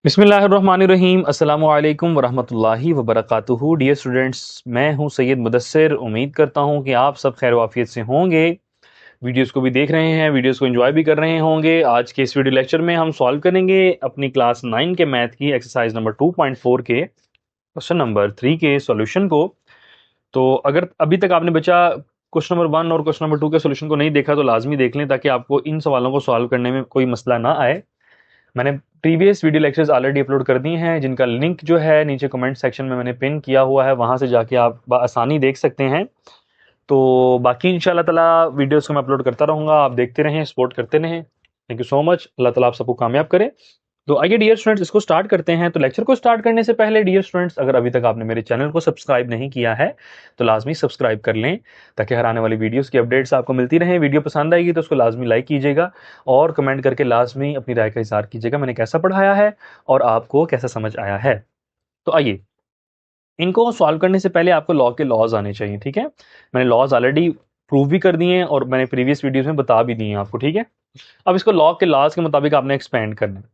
बिस्मिल्लाहिर्रहमानिर्रहीम अस्सलामु अलैकुम वरहमतुल्लाहि वबरकातुहू। डियर स्टूडेंट्स, मैं हूं सैयद मुदस्सिर। उम्मीद करता हूं कि आप सब खैर वाफियत से होंगे। वीडियोस को भी देख रहे हैं, वीडियोस को एंजॉय भी कर रहे होंगे। आज के इस वीडियो लेक्चर में हम सॉल्व करेंगे अपनी क्लास 9 के मैथ की एक्सरसाइज नंबर 2.4 के क्वेश्चन नंबर 3 के सॉल्यूशन को। तो अगर अभी तक आपने बच्चा क्वेश्चन नंबर 1 और क्वेश्चन नंबर 2 के सॉल्यूशन को नहीं देखा तो लाजमी देख लें, ताकि आपको इन सवालों को सॉल्व करने में कोई मसला ना आए। मैंने previous video lectures already upload कर दिए हैं, जिनका लिंक जो है नीचे कमेंट सेक्शन में मैंने पिन किया हुआ है, वहां से जाके आप आसानी देख सकते हैं। तो बाकी इंशाल्लाह ताला वीडियोस को मैं अपलोड करता रहूंगा, आप देखते रहें, सपोर्ट करते रहें। Thank you so much. Allah Taala आप सबको कामयाब करे। तो आइए डियर स्टूडेंट्स, इसको स्टार्ट करते हैं। तो लेक्चर को स्टार्ट करने से पहले डियर स्टूडेंट्स, अगर अभी तक आपने मेरे चैनल को सब्सक्राइब नहीं किया है तो लाजमी सब्सक्राइब कर लें, ताकि हर आने वाली वीडियोस की अपडेट्स आपको मिलती रहें। वीडियो पसंद आएगी तो उसको लाजमी लाइक कीजिएगा और कमेंट करके लाजमी अपनी राय का इज़हार कीजिएगा, मैंने कैसा पढ़ाया है और आपको कैसा समझ आया है। तो आइए, इनको सॉल्व करने से पहले आपको लॉ के लॉज आने चाहिए। ठीक है, मैंने लॉज ऑलरेडी प्रूव भी कर दिए हैं और मैंने प्रीवियस वीडियोस में बता भी दिए हैं आपको। ठीक है, अब इसको लॉ के लॉज के मुताबिक आपने एक्सपेंड करना है।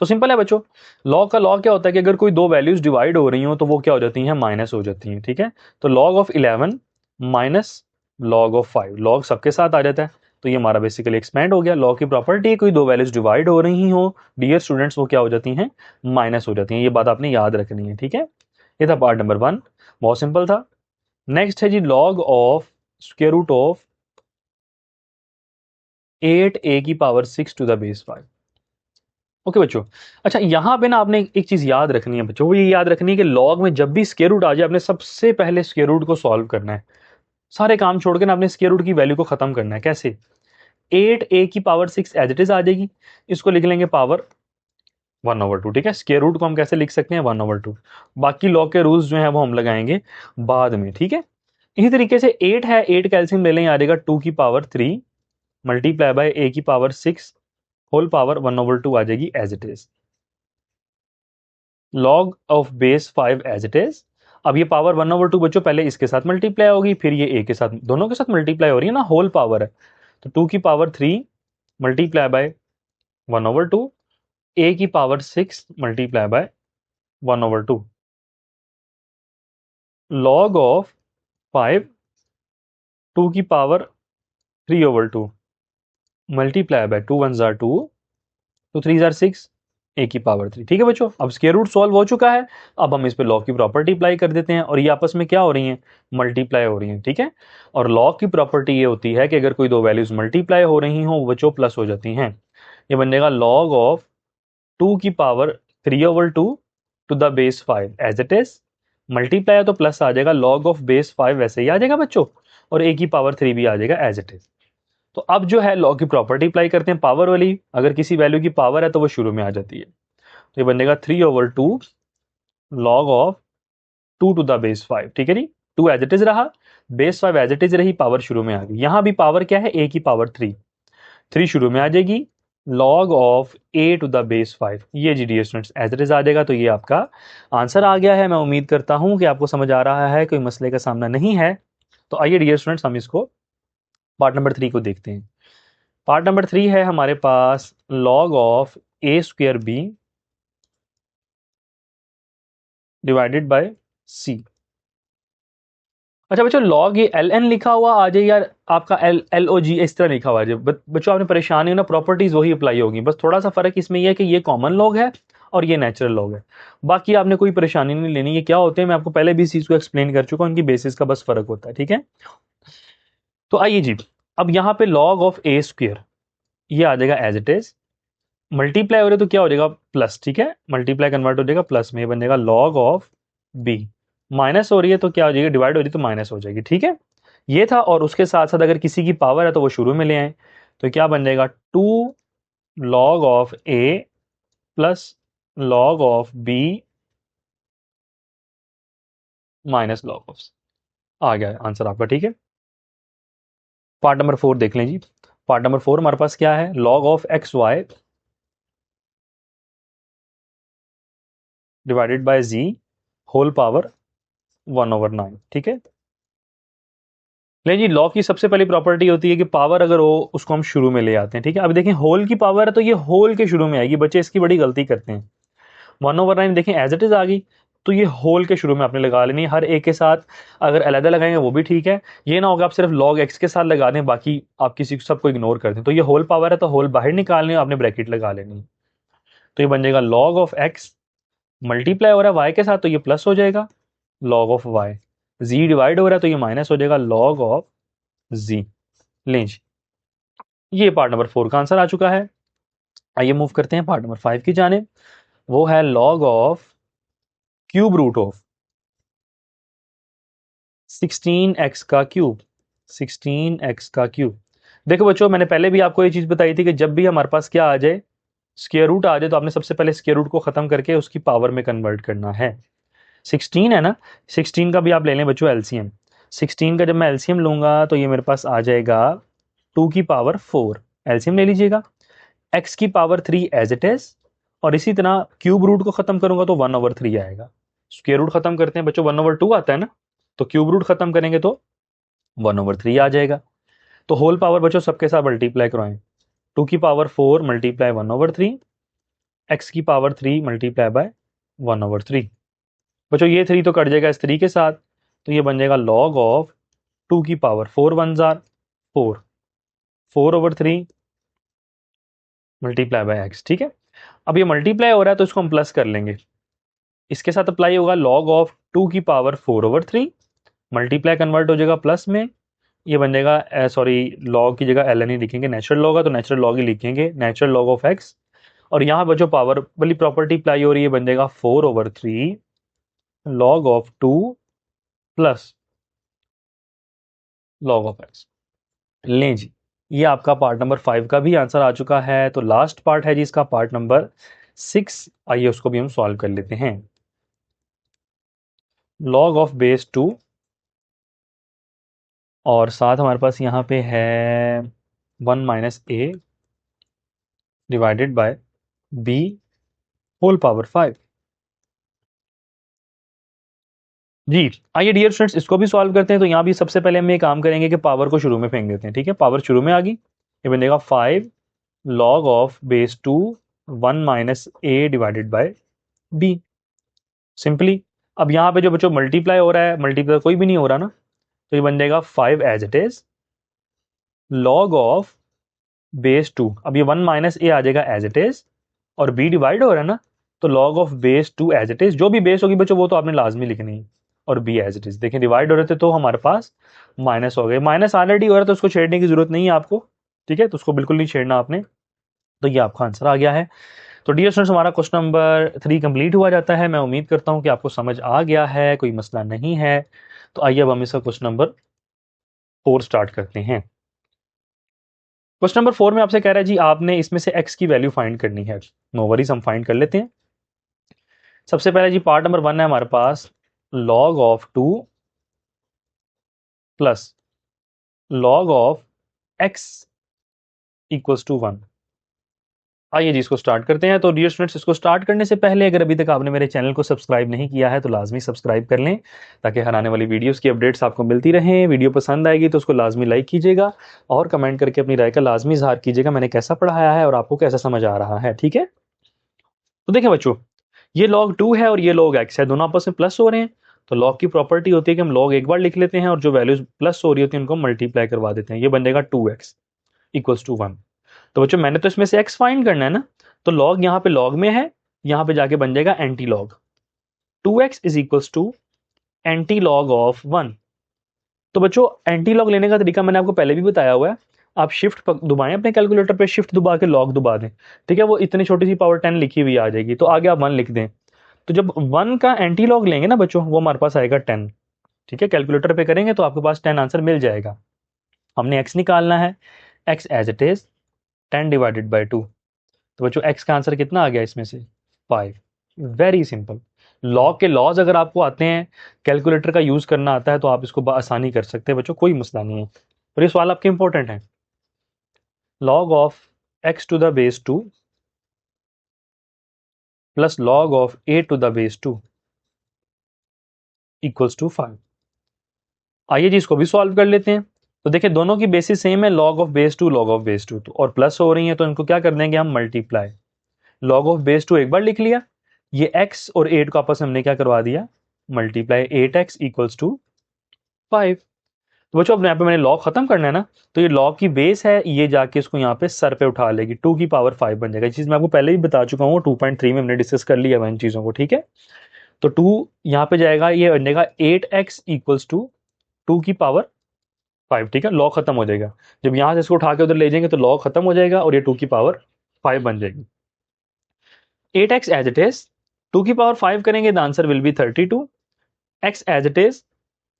तो सिंपल है बच्चों, लॉग का लॉ क्या होता है कि अगर कोई दो वैल्यूज डिवाइड हो रही हो तो वो क्या हो जाती हैं, माइनस हो जाती हैं। ठीक है, तो log of 11 minus log of 5, log सबके साथ आ जाता है, तो ये हमारा बेसिकली एक्सपेंड हो गया। लॉग की प्रॉपर्टी है, कोई दो वैल्यूज डिवाइड हो रही हो डियर स्टूडेंट्स, वो क्या हो जाती हैं, माइनस हो जाती हैं। ये बात आपने याद रखनी है। ठीक है, ये था पार्ट नंबर 1, बहुत सिंपल था। नेक्स्ट है जी log of square root of 8a की power 6 to the base 5। Okay बच्चों, अच्छा यहाँ पे ना आपने एक चीज याद रखनी है बच्चों, वो ये याद रखनी है कि लॉग में जब भी स्क्वायर रूट आ जाए, आपने सबसे पहले स्क्वायर रूट को सॉल्व करना है। सारे काम छोड़ के ना आपने स्क्वायर रूट की वैल्यू को खत्म करना है। कैसे, 8a की पावर 6 एज इट इज आ जाएगी, इसको लिख लेंगे पावर 1/2। ठीक है, स्क्वायर रूट को हम कैसे लिख सकते हैं, 1/2। बाकी लॉग के रूल्स जो है वो हम लगाएंगे बाद में। ठीक है, इसी तरीके से 8 है, 8 कैल्सियम ले लें, आ जाएगा 2 की पावर 3 मल्टीप्लाई बाय a की पावर 6 होल पावर 1/2 आ जाएगी as it is. Log of base 5 as it is. अब ये पावर 1/2 बच्चों पहले इसके साथ मल्टीप्लाई होगी, फिर ये ए के साथ, दोनों के साथ मल्टीप्लाई हो रही है ना, होल पावर है। तो 2 की पावर 3 मल्टीप्लाई बाय 1/2, ए की power 6 multiply by 1/2। Log of 5 2 की पावर 3/2 मल्टीप्लाई बाय 2 1 2, 2 3 6, ए की पावर 3। ठीक है बच्चों, अब स्क्वायर रूट सॉल्व हो चुका है। अब हम इस पे लॉग की प्रॉपर्टी अप्लाई कर देते हैं और ये आपस में क्या हो रही हैं, मल्टीप्लाई हो रही हैं। ठीक है, और लॉग की प्रॉपर्टी ये होती है कि अगर कोई दो वैल्यूज मल्टीप्लाई हो रही हो वो बच्चों प्लस हो जाती हैं। ये बन जाएगा लॉग ऑफ 2 की power 3/2 to the base 5 as it is, multiply है तो प्लस आ जाएगा, लॉग ऑफ बेस 5 वैसे ही आ जाएगा बच्चों, और ए की पावर 3 भी आ जाएगा एज इट इज। तो अब जो है लॉग की प्रॉपर्टी अप्लाई करते हैं, पावर वाली, अगर किसी वैल्यू की पावर है तो वो शुरू में आ जाती है। तो ये बनेगा 3/2 log of 2 to the base 5। ठीक है जी, 2 एज इट इज रहा, बेस 5 एज इट इज रही, पावर शुरू में आ गई। यहां भी पावर क्या है, a की पावर 3, 3 शुरू में आ जाएगी, log of a to the base 5। ये जी dear students as it is आ जाएगा। तो ये आपका आंसर आ गया है। मैं उम्मीद करता हूं कि आपको समझ आ रहा है, कोई मसले का सामना नहीं है। तो आइए डियर स्टूडेंट्स, हम इसको पार्ट नंबर 3 को देखते हैं। पार्ट नंबर 3 है हमारे पास log of a square b divided by c। अच्छा बच्चों, लॉग ये एल एन लिखा हुआ आ जाए या आपका LOG इस तरह लिखा हुआ है, बच्चों आपने परेशानी हो ना, प्रॉपर्टीज वही अप्लाई होगी, बस थोड़ा सा फर्क इसमें यह है कि ये कॉमन लॉग है और ये नेचुरल लॉग है। बाकी आपने कोई परेशानी नहीं लेनी। ये क्या होते हैं, मैं आपको पहले भी इस चीज को एक्सप्लेन कर चुका हूं, उनकी बेसिस का बस फर्क होता है। ठीक है, तो आइए जी, अब यहाँ पे लॉग ऑफ a स्क्वायर ये आ जाएगा एज इट इज, मल्टीप्लाई हो रहा है तो क्या हो जाएगा, प्लस। ठीक है, मल्टीप्लाई कन्वर्ट हो जाएगा प्लस में, ये बन जाएगा लॉग ऑफ b। माइनस हो रही है तो क्या हो जाएगी, डिवाइड हो रही है तो माइनस हो जाएगी। ठीक है, ये था, और उसके साथ साथ अगर किसी की पावर है तो वो शुरू में ले आए, तो क्या बन जाएगा 2 log of a plus log of b minus log of, आ गया आंसर आपका। ठीक है, पार्ट नंबर 4 देख लें जी। पार्ट नंबर 4 हमारे पास क्या है, log of XY divided by z whole power 1/9। ठीक है, ले जी, लॉ की सबसे पहली प्रॉपर्टी होती है कि पावर अगर हो उसको हम शुरू में ले आते हैं। ठीक है, अब देखें होल की पावर है तो ये होल के शुरू में आएगी। बच्चे इसकी बड़ी गलती करते हैं, 1/9 देखें एज इट इज आ गई, तो ये होल के शुरू में आपने लगा लेनी है। हर एक के साथ अगर अलग लगाएंगे वो भी ठीक है, ये ना होगा आप सिर्फ log x के साथ लगा दें बाकी आप किसी सबको इग्नोर कर दें। तो ये होल पावर है तो होल बाहर निकालनी है, आपने ब्रैकेट लगा लेनी है। तो ये बन जाएगा log ऑफ x मल्टीप्लाई हो रहा है y के साथ तो ये प्लस हो जाएगा log of y, z divide हो रहा है तो ये माइनस हो जाएगा log ऑफ z। लें जी, ये पार्ट नंबर 4 का आंसर आ चुका है। आइए मूव करते हैं पार्ट नंबर 5 की जानिब। वो है log of cube root of 16x का क्यूब। 16x का क्यूब। देखो बच्चों, मैंने पहले भी आपको ये चीज बताई थी कि जब भी हमारे पास क्या आ जाए, स्क्वायर रूट आ जाए, तो आपने सबसे पहले स्क्वायर रूट को खत्म करके उसकी पावर में कन्वर्ट करना है। 16 है ना, 16 का भी आप ले लें बच्चों एलसीएम। 16 का जब मैं एलसीएम लूंगा तो ये मेरे पास आ जाएगा 2 की पावर 4। एलसीएम ले लीजिएगा, x की पावर 3 एज इट इज, और इसी तरह क्यूब रूट को खत्म करूंगा तो 1/3 आएगा। स्क्वायर रूट खत्म करते हैं बच्चों 1/2 आता है ना, तो क्यूब रूट खत्म करेंगे तो 1/3 आ जाएगा। तो होल पावर बच्चों सबके साथ मल्टीप्लाई करवाएं, 2 की पावर 4 मल्टीप्लाई 1/3, x की पावर 3 मल्टीप्लाई बाय 1/3। बच्चों ये 3 तो कट जाएगा इस 3 के साथ, तो ये बन जाएगा log ऑफ 2 की power 4 1 jar 4, 4/3 multiply by x। ठीक है, अब ये मल्टीप्लाई हो रहा है तो इसको हम प्लस कर लेंगे, इसके साथ अप्लाई होगा log ऑफ 2 की पावर 4/3, मल्टीप्लाई कन्वर्ट हो जाएगा प्लस में, ये बन जाएगा सॉरी लॉग की जगह ln ही लिखेंगे, नेचुरल लॉग है तो नेचुरल लॉग ही लिखेंगे, नेचुरल लॉग ऑफ x। और यहाँ बच्चों पावर वाली प्रॉपर्टी अप्लाई हो रही है, बन जाएगा 4/3 log of 2 plus log of x। लें जी, ये आपका पार्ट नंबर 5 का भी आंसर आ चुका है। तो लास्ट पार्ट है जी इसका, पार्ट नंबर 6। आइए उसको भी हम सॉल्व कर लेते हैं। log ऑफ बेस 2 और साथ हमारे पास यहाँ पे है 1 - a divided by b whole power 5। जी आइए डियर स्टूडेंट्स इसको भी सॉल्व करते हैं। तो यहाँ भी सबसे पहले हम ये काम करेंगे कि पावर को शुरू में फेंक देते हैं। ठीक है, पावर शुरू में आ गई, ये बनेगा 5 log of base 2 1 - a divided by b। Simply अब यहाँ पे जो बच्चों मल्टीप्लाई हो रहा है, मल्टीप्लाई कोई भी नहीं हो रहा ना, तो ये बन जाएगा 5 as it is log of base 2, अब ये 1 - a आ जाएगा एज इट इज, और b डिवाइड हो रहा है ना, तो log of base 2 as it is, जो भी बेस होगी बच्चों वो तो आपने लाजमी लिखनी है, और b एज इट इज। देखें डिवाइड हो रहे थे तो हमारे पास माइनस हो गए, माइनस ऑलरेडी हो रहा है तो उसको छेड़ने की जरूरत नहीं है आपको। ठीक है, तो उसको बिल्कुल नहीं छेड़ना आपने। तो ये आपका आंसर आ गया है। तो डियर स्टूडेंट्स हमारा क्वेश्चन नंबर 3 कंप्लीट हुआ जाता है। मैं उम्मीद करता हूँ कि आपको समझ आ गया है, कोई मसला नहीं है। तो आइए अब हम इसका क्वेश्चन नंबर 4 स्टार्ट करते हैं। क्वेश्चन नंबर 4 में आपसे कह रहा है जी आपने इसमें से x की वैल्यू फाइंड करनी है। नो वरीज, हम फाइंड कर लेते हैं। सबसे पहले जी पार्ट नंबर 1 है हमारे पास log of 2 plus log of x equals to 1। आइए जी इसको स्टार्ट करते हैं। तो डियर स्टूडेंट्स इसको स्टार्ट करने से पहले अगर अभी तक आपने मेरे चैनल को सब्सक्राइब नहीं किया है तो लाजमी सब्सक्राइब कर लें, ताकि हर आने वाली वीडियोस की अपडेट्स आपको मिलती रहें। वीडियो पसंद आएगी तो उसको लाजमी लाइक कीजिएगा और कमेंट करके अपनी राय का लाजमी इजहार कीजिएगा, मैंने कैसा पढ़ाया है और आपको कैसा समझ आ रहा है। ठीक है, तो देखें बच्चों, ये log 2 है और ये log x है, दोनों आपस में प्लस हो रहे हैं। तो log की प्रॉपर्टी होती है कि हम log एक बार लिख लेते हैं और जो वैल्यूज प्लस हो रही होती है उनको मल्टीप्लाई करवा देते हैं। ये बन जाएगा 2x इक्वल्स टू 1। तो बच्चों मैंने तो इसमें से x फाइंड करना है ना, तो log यहाँ पे log में है, यहाँ पे जाके बन जाएगा anti log. 2x is equals to anti log of 1। तो बच्चों एंटी लॉग लेने का तरीका मैंने आपको पहले भी बताया हुआ है। आप शिफ्ट दबाएं अपने कैलकुलेटर पे, शिफ्ट दबा के लॉग दबा दें। ठीक है, वो इतनी छोटी सी पावर 10 लिखी हुई आ जाएगी, तो आगे आप 1 लिख दें। तो जब 1 का एंटी लॉग लेंगे ना बच्चों, वो हमारे पास आएगा 10। ठीक है, कैलकुलेटर पे करेंगे तो आपके पास 10 आंसर मिल जाएगा। हमने x निकालना है, x as it is 10 divided by 2। तो बच्चों x का आंसर कितना आ गया इसमें से 5। Very simple. लॉग के लॉज अगर आपको आते हैं, कैलकुलेटर का यूज करना आता है, तो आप इसको आसानी कर सकते हैं बच्चों, कोई मसला नहीं है। और ये सवाल आपके इंपॉर्टेंट है। log of x to the base 2 plus log of a to the base 2 equals to 5। आइए जी इसको भी सॉल्व कर लेते हैं। तो देखिए दोनों की बेसिस सेम है, log of base 2 log of base 2, तो और प्लस हो रही है तो इनको क्या कर देंगे हम मल्टीप्लाई। log ऑफ बेस 2 एक बार लिख लिया, ये x और 8 को आपस में हमने क्या करवा दिया, मल्टीप्लाई, 8x इक्वल्स टू 5। तो बच्चों अब यहाँ पे मैंने लॉग खत्म करना है ना, तो ये लॉग की बेस है, ये जाके इसको यहाँ पे सर पे उठा लेगी, 2 की पावर 5 बन जाएगा। चीज़ मैं आपको पहले ही बता चुका हूँ, 2.3 में हमने डिस्कस कर लिया है इन चीज़ों को, ठीक है। तो 2 यहाँ पे जाएगा, ये बन जाएगा 8x इक्वल्स टू 2 की पावर 5, ठीक है। लॉग खत्म हो जाएगा, जब यहाँ से इसको उठा के उधर ले जाएंगे तो लॉग खत्म हो जाएगा और ये 2 की पावर 5 बन जाएगी। 8x एज इट इज, 2 की पावर 5 करेंगे, the answer will be 32। x as it is,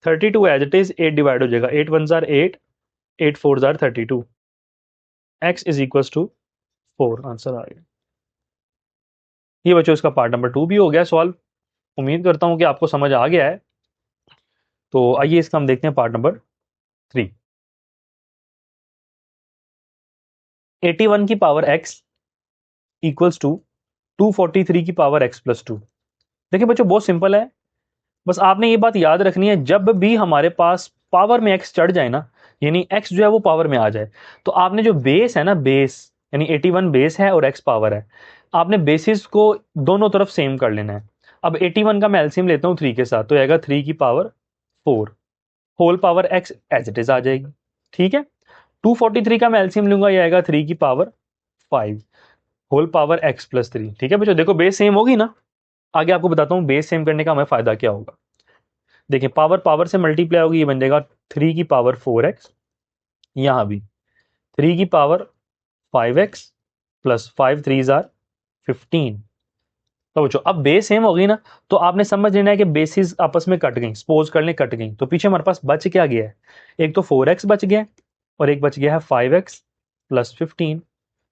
32 as it is, 8 divide हो जाएगा, 8 1 जार 8, 8 4 जार 32, x is equal to 4, answer आ गया। ये बच्चों इसका पार्ट नंबर 2 भी हो गया सॉल्व। उम्मीद करता हूं कि आपको समझ आ गया है। तो आइए इसका हम देखते हैं पार्ट नंबर 3। 81 की पावर x इक्वल्स टू 243 की पावर x प्लस 2। देखिए बच्चों बहुत सिंपल है, बस आपने ये बात याद रखनी है, जब भी हमारे पास पावर में x चढ़ जाए ना, यानी x जो है वो पावर में आ जाए, तो आपने जो बेस है ना, बेस यानी 81 बेस है और x पावर है, आपने बेसिस को दोनों तरफ सेम कर लेना है। अब 81 का मैं एलसीएम लेता हूँ 3 के साथ, तो आएगा 3 की power 4, whole power x as it is आ जाएगी, ठीक है। 243 का मैं एलसीएम लूंगा, ये आएगा 3 की power 5, whole power x plus 3, ठीक है बच्चों। देखो बेस सेम होगी ना, आगे आपको बताता हूँ बेस सेम करने का हमें फायदा क्या होगा। देखिए पावर पावर से मल्टीप्लाई होगी, ये बन जाएगा 3 की पावर 4x, यहां भी 3 की पावर 5x प्लस 5 3 जार 15। तो बच्चों अब बेस सेम होगी ना, तो आपने समझ लेना है कि बेसिस आपस में कट गई, सपोज कर लें कट गई, तो पीछे हमारे पास बच क्या गया है, एक तो 4x बच गया और एक बच गया है 5x प्लस 15।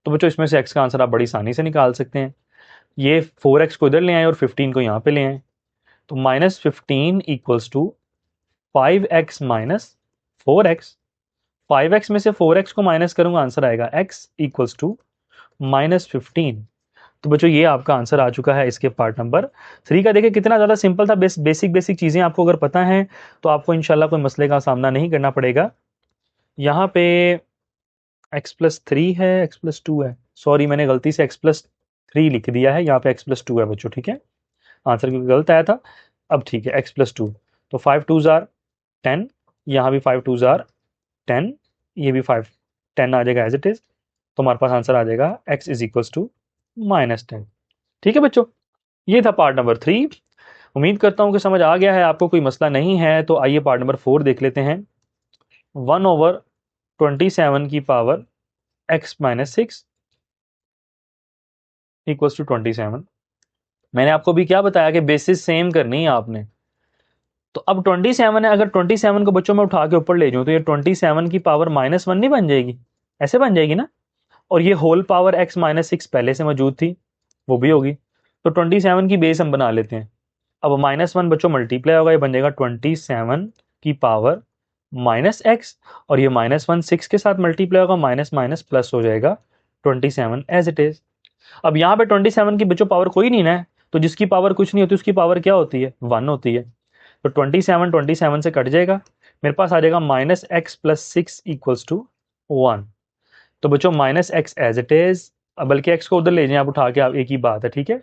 तो बच्चों इसमें से x का आंसर आप बड़ी आसानी से निकाल सकते हैं। ये 4x को इधर ले आए और 15 को यहाँ पे ले आए, तो -15 equals to 5x minus 4x। 5x में से 4x को माइनस करूंगा, आंसर आएगा x इक्वल्स टू -15। तो बच्चों ये आपका आंसर आ चुका है इसके पार्ट नंबर 3 का। देखिए कितना ज़्यादा सिंपल था, बेसिक चीज़ें आपको अगर पता है तो आपको इंशाल्लाह कोई मसले का सामना नहीं करना पड़ेगा। यहाँ पे x प्लस 3 है, x प्लस 2 है, सॉरी मैंने गलती से x प्लस 3 लिख दिया है, यहाँ पे x प्लस 2 है बच्चों, ठीक है। आंसर क्योंकि गलत आया था। अब ठीक है x प्लस 2, तो 5 2 जार 10, यहाँ भी 5 2 जार 10, ये भी 5 10 आ जाएगा एज इट इज, तो हमारे पास आंसर आ जाएगा x इज इक्वल्स टू -10, ठीक है बच्चों। ये था पार्ट नंबर 3। उम्मीद करता हूं कि समझ आ गया है आपको, कोई मसला नहीं है। तो आइए पार्ट नंबर 4 देख लेते हैं। 1/27 की power x minus 6 equals to 27। मैंने आपको भी क्या बताया कि बेसिस सेम करनी है आपने। तो अब 27 है, अगर 27 को बच्चों में उठा के ऊपर ले जाऊं तो ये 27 की पावर -1 नहीं बन जाएगी, ऐसे बन जाएगी ना। और ये होल पावर x माइनस 6 पहले से मौजूद थी, वो भी होगी। तो 27 की बेस हम बना लेते हैं। अब -1 बच्चों मल्टीप्लाई होगा, ये बन जाएगा 27 की पावर -x, और ये -1 6 के साथ मल्टीप्लाई होगा, माइनस माइनस प्लस हो जाएगा 27 एज इट इज। अब यहाँ पे 27 की बच्चों पावर कोई नहीं ना, तो जिसकी पावर कुछ नहीं होती उसकी पावर क्या होती है, 1 होती है। तो 27 से कट जाएगा, मेरे पास आ जाएगा -x प्लस 6 इक्वल्स टू 1। तो बच्चों -x एज इट इज, बल्कि x को उधर ले जाएं आप उठा के, आप एक ही बात है, ठीक है।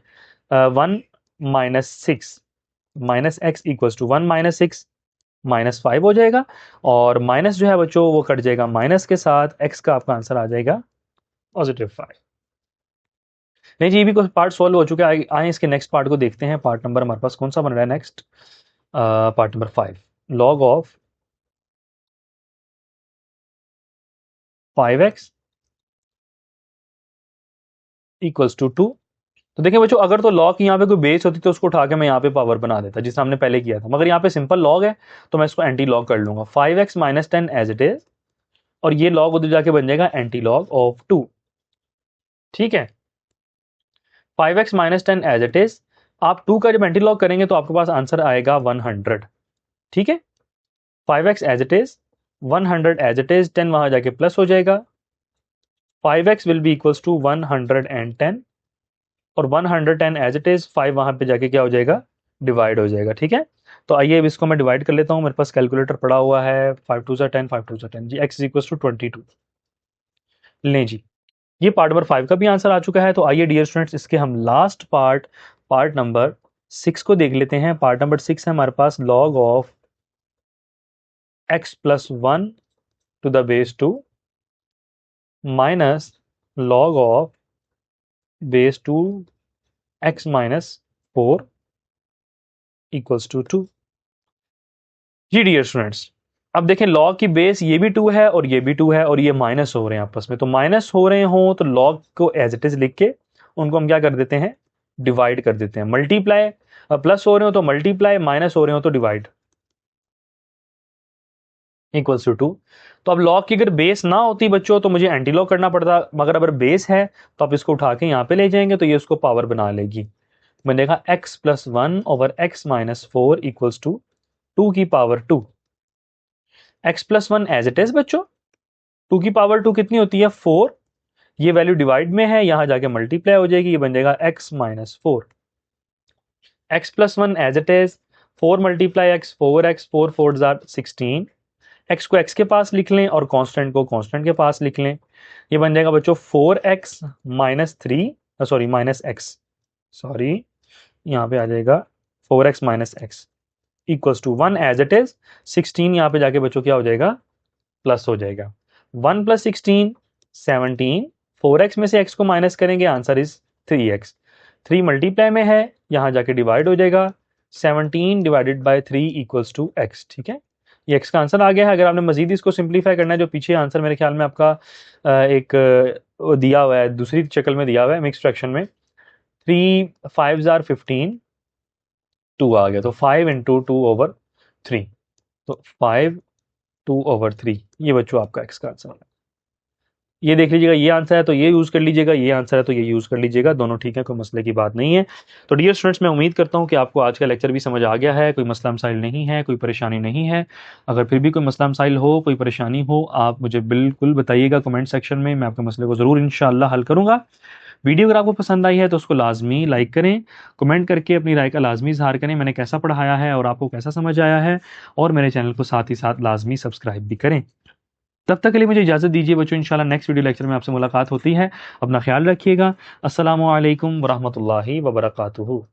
1 -6 -x इक्वल्स टू 1 -6 -5 हो जाएगा, और माइनस जो है बच्चों वो कट जाएगा माइनस के साथ, x का आपका आंसर आ जाएगा +5। नहीं जी, ये भी कुछ पार्ट सॉल्व हो चुके हैं। आए इसके नेक्स्ट पार्ट को देखते हैं। पार्ट नंबर हमारे पास कौन सा बन रहा है next, part number 5। log of 5x equals to 2। तो देखिए बच्चों, अगर तो लॉग की यहाँ पे कोई बेस होती तो उसको उठा के मैं यहाँ पे पावर बना देता, जिसे हमने पहले किया था, मगर यहाँ पे सिंपल लॉग है तो मैं इसको एंटी लॉग कर लूंगा। 5x minus 10 as it is, और ये लॉग उधर जाके बन जाएगा एंटी लॉग ऑफ 2, ठीक है। 5x minus 10 as it is, आप 2 का जब एंटी लॉग करेंगे तो आपके पास आंसर आएगा 100, ठीक है। 5x as it is, 100 as it is, 10 वहां जाके प्लस हो जाएगा, 5x will be equals to 110, और 110 एज इट इज, 5 वहां पे जाके क्या हो जाएगा, डिवाइड हो जाएगा, ठीक है। तो आइए अब इसको मैं डिवाइड कर लेता हूं, मेरे पास कैलकुलेटर पड़ा हुआ है। 5 2 10, 5 2 10 जी, x इक्वल्स टू 22। लें जी, ये पार्ट नंबर 5 का भी आंसर आ चुका है। तो आइए डियर स्टूडेंट्स, इसके हम लास्ट पार्ट पार्ट नंबर 6 को देख लेते हैं। पार्ट नंबर 6 है हमारे पास log of x plus 1 to the base 2 minus log of base 2 x minus 4 equals to 2। जी डियर स्टूडेंट्स, अब देखें लॉग की बेस ये भी 2 है और ये भी 2 है और ये माइनस हो रहे हैं आपस में, तो माइनस हो रहे हों तो लॉग को एज इट इज लिख के उनको हम क्या कर देते हैं, डिवाइड कर देते हैं। मल्टीप्लाई, प्लस हो रहे हो तो मल्टीप्लाई, माइनस हो रहे हो तो डिवाइड, इक्वल्स टू 2। तो अब लॉग की अगर बेस ना होती बच्चों तो मुझे एंटी लॉग करना पड़ता, मगर अगर बेस है तो आप इसको उठा के यहाँ पे ले जाएंगे तो ये उसको पावर बना लेगी, बनेगा x plus 1 over x minus 4 equals to 2 की power 2। x plus 1 as it is बच्चों, 2 की पावर 2 कितनी होती है 4, ये वैल्यू डिवाइड में है, यहां जाके मल्टीप्लाई हो जाएगी, ये बन जाएगा x minus 4। x plus 1 as it is, 4 multiply x, 4x, 4 4 जार 16, x को x के पास लिख लें और कांस्टेंट को कांस्टेंट के पास लिख लें, ये बन जाएगा बच्चों 4x minus 3, sorry minus x, sorry यहाँ पे आ जाएगा 4x minus x equals to 1 as it is, 16 यहाँ पे जाके बच्चों क्या हो जाएगा, प्लस हो जाएगा। 1 प्लस 16 17, 4x में से x को माइनस करेंगे, आंसर इज 3x। 3 मल्टीप्लाई में है, यहाँ जाके डिवाइड हो जाएगा, 17 divided by 3 equals to x। ठीक है, ये x का आंसर आ गया है। अगर आपने मजीद इसको सिंप्लीफाई करना है, जो पीछे आंसर मेरे ख्याल में आपका एक दिया हुआ है, दूसरी शक्ल में दिया हुआ है मिक्स फ्रैक्शन में, 3 5 जार 15, 2 आ गया, तो 5 इंटू 2 ओवर 3, तो 5 2 ओवर 3, ये बच्चों आपका x का आंसर है। ये देख लीजिएगा, ये आंसर है तो ये यूज कर लीजिएगा, ये आंसर है तो ये यूज कर लीजिएगा, दोनों ठीक है, कोई मसले की बात नहीं है। तो डियर स्टूडेंट्स, मैं उम्मीद करता हूँ कि आपको आज का लेक्चर भी समझ आ गया है, कोई मसला मसाइल नहीं है, कोई परेशानी नहीं है। अगर फिर भी कोई मसला मसाइल हो, कोई परेशानी हो, आप मुझे बिल्कुल बताइएगा कमेंट सेक्शन में, मैं आपके मसले को ज़रूर इंशाअल्लाह हल करूँगा। वीडियो अगर आपको पसंद आई है तो उसको लाजमी लाइक करें, कमेंट करके अपनी राय का लाजमी इजहार करें, मैंने कैसा पढ़ाया है और आपको कैसा समझ आया है, और मेरे चैनल को साथ ही साथ लाजमी सब्सक्राइब भी करें। तब तक के लिए मुझे इजाज़त दीजिए बच्चों, इंशाल्लाह नेक्स्ट वीडियो लेक्चर में आपसे मुलाकात होती है। अपना ख्याल रखिएगा। अस्सलामु अलैकुम वरहमतुल्लाहि वबरकातुहू।